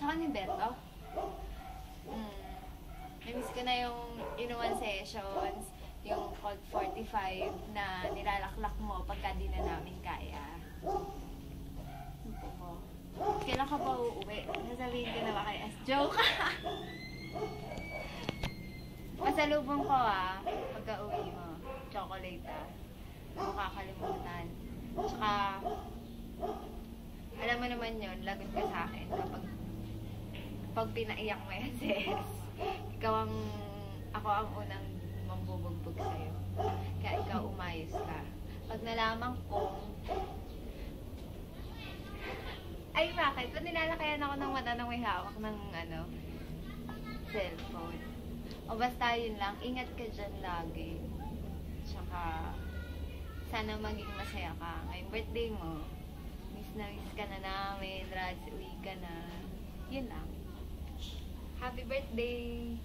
Tsaka ni Beto. Namiss ko na yung inuman sessions, yung Code 45 na nilalaklak mo pagka di na namin kaya. Kailan ka ba uuwi? Nasabihin ko na ba kay S? Joke! Pasalubong ko pagka uwi mo. Chocolate Hindi mo kakalimutan. Tsaka, alam mo naman yun, lagot ka sa akin kapag pinaiyak mo yan, sis. Ako ang unang mambubugbog sa'yo. Kaya ikaw umayos ka. Pag nalaman kong ay, bakit? Ba't nilalakayan ako ng mata nang may hawak ng, cellphone? O basta yun lang, ingat ka dyan lagi. Tsaka, sana maging masaya ka. Ngayong birthday mo, miss na miss ka na namin, Rads, uwi ka na. Yun lang. Happy birthday!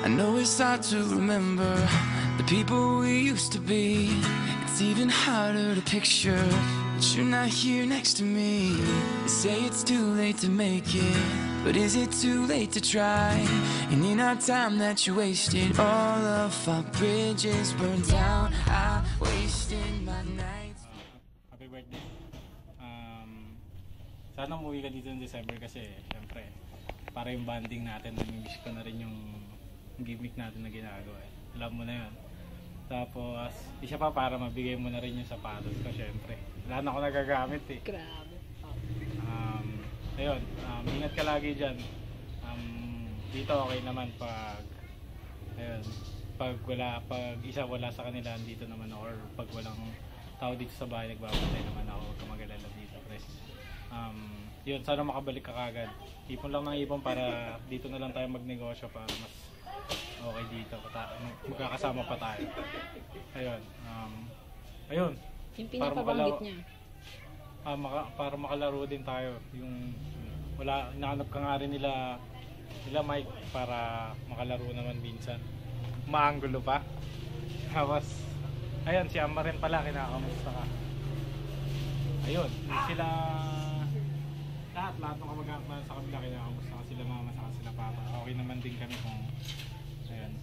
I know it's hard to remember the people we used to be. It's even harder to picture that you're not here next to me. They say it's too late to make it, but is it too late to try? And in our time that you wasted, all of our bridges burned down. I wasted my nights. Happy birthday. Sana umuwi ka dito ng December kasi syempre para yung bonding natin, nami-miss ko na rin yung gimmick natin na ginagawa Alam mo na yun. Tapos, isa pa para mabigay mo na rin yung sapatos ko syempre. Wala na ako nagagamit Grabe. Ayun, ingat ka lagi dyan. Dito okay naman pag isa wala sa kanila, dito naman ako. Or pag walang tao dito sa bahay, nagbabantay naman ako. Huwag ka mag-alala dito, Chris. Yun, sana makabalik ka kagad. Ipon lang ng ipon para dito na lang tayo magnegosyo para mas okay dito. Magkakasama pa tayo. Ayun. Yung pinapabanggit niya. Para makalaro din tayo. Yung nahanap ka nga rin nila Mike para makalaro naman minsan. Maanggulo pa. Tapos, ayun, si Amma rin pala, kinakamusta ka. Ayun, sila lahat ng kamag-anak sa kabila, kinakamusta ka sila mama, saka sila papa. Okay naman din kami kung ayun.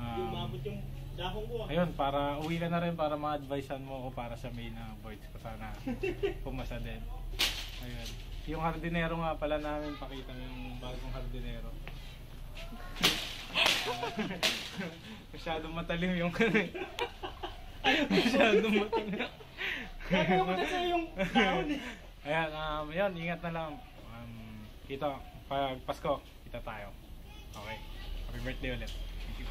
Umabot yung dahong ko. Ayun, para uwi ka na rin para ma-advisean mo ako para sa main boards ko, sana pumasa din. Ayun. Yung hardinero nga pala namin, pakita mo yung bagong hardinero. Masyadong matalim yung masyadong matalim. Kaya mo kasi yung dahon Ayan, yun, ingat na lang. Pag Pasko, kita tayo. Okay. Happy birthday ulit. Thank you.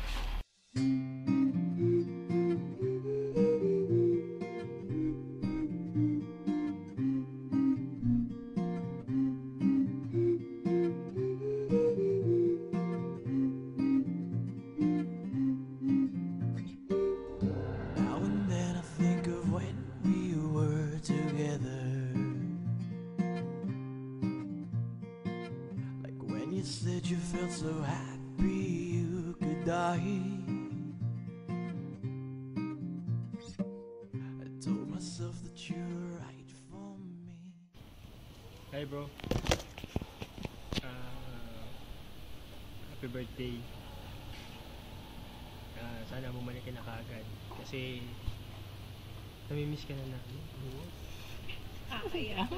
Now and then I think of when we were together, like when you said you felt so happy you could die. I told myself that you're right for me. Hi bro. Happy birthday. Sana bumalik ka na kaagad kasi namimiss ka na namin.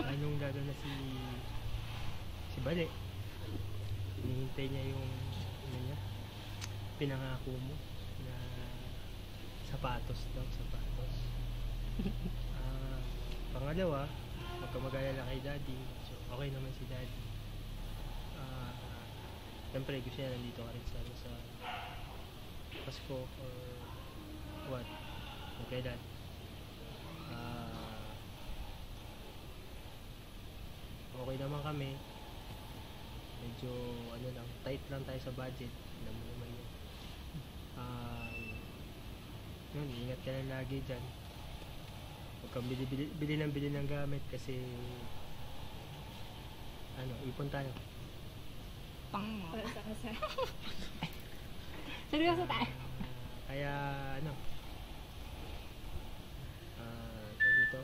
Anong gagawin na si Bale? Hinihintay niya yung pinangako mo na sapatos. Pangalawa, huwag ka mag-alala kay daddy. So, okay naman si daddy. Siyempre gusto niya nandito ka rin sa Pasko or what, okay dad. Okay naman kami, medyo tight lang tayo sa budget, alam mo naman yun. Yun, ingat ka lang lagi dyan, huwag kang bili ng gamit kasi ipon tayo. Pang mo. Seryoso tayo. Kaya ano, tawag dito,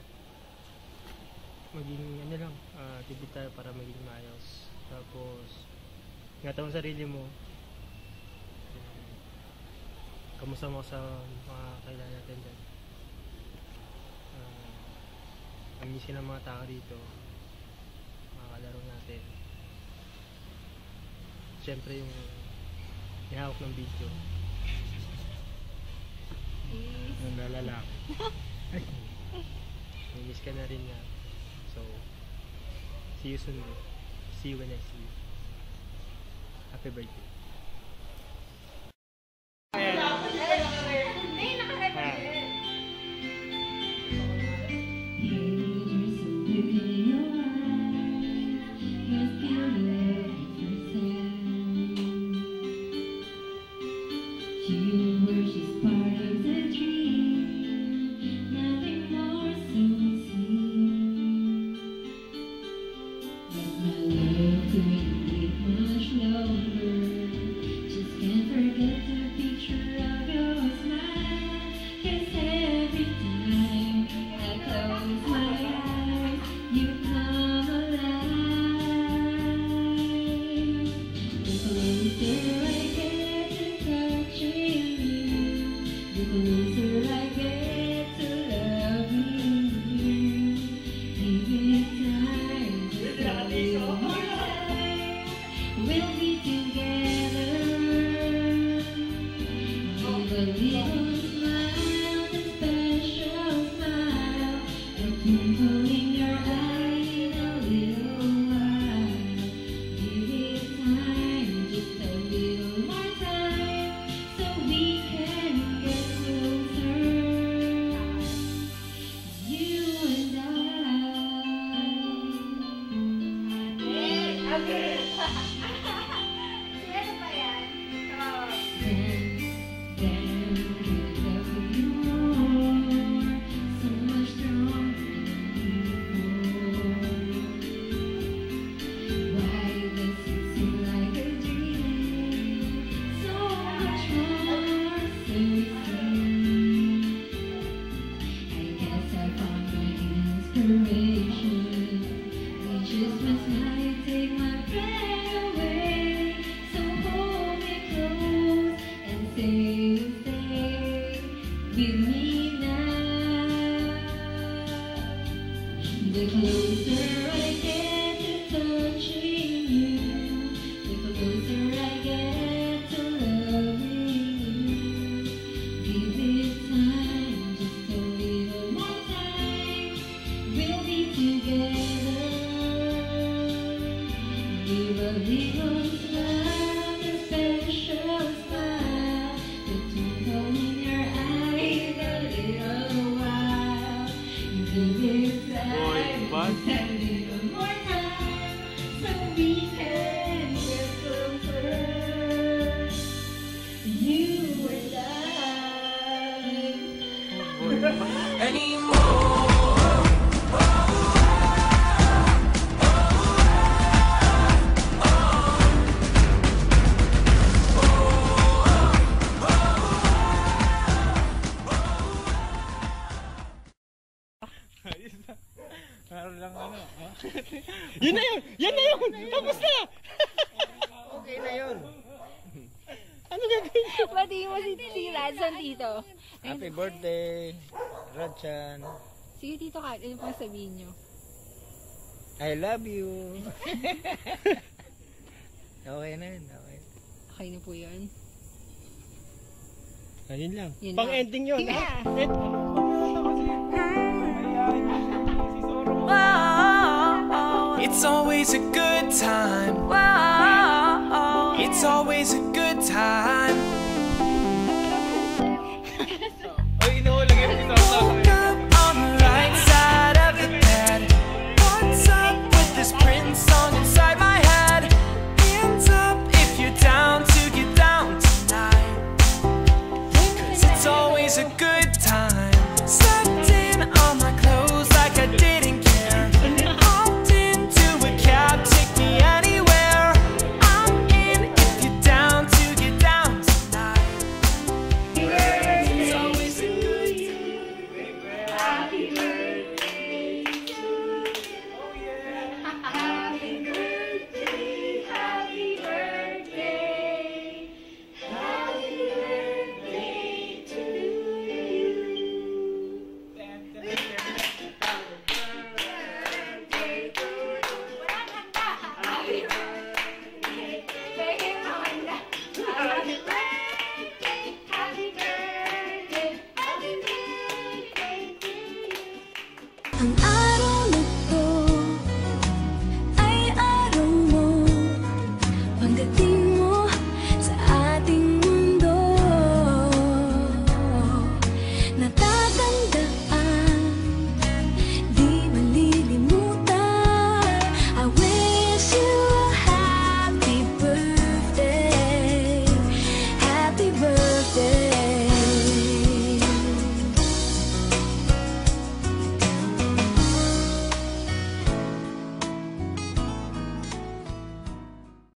maging ano lang, tibid tayo para maging maayos. Tapos, ingatan mo sarili mo. Kamusta mo sa mga kailangan natin dyan. Amisin ang mga tao dito, mga kalaro natin. Siyempre yung ihawak ng video. Yung lalaki. Miss ka na rin niya. So, see you soon. See you when I see you. Happy birthday. Meron lang ano. Yun na yun! Yan na yun! Tapos na! Okay na yun. Ano gagawin ko? Pati mo si Radson dito. Happy birthday, Radson. Sige Tito Kat, ano pang sabihin nyo? I love you. Okay na yun. Okay. Okay na po yun. Ayun lang. Yun Pang lang. ending yun. Sige Ha? It's always a good time. It's always a good time.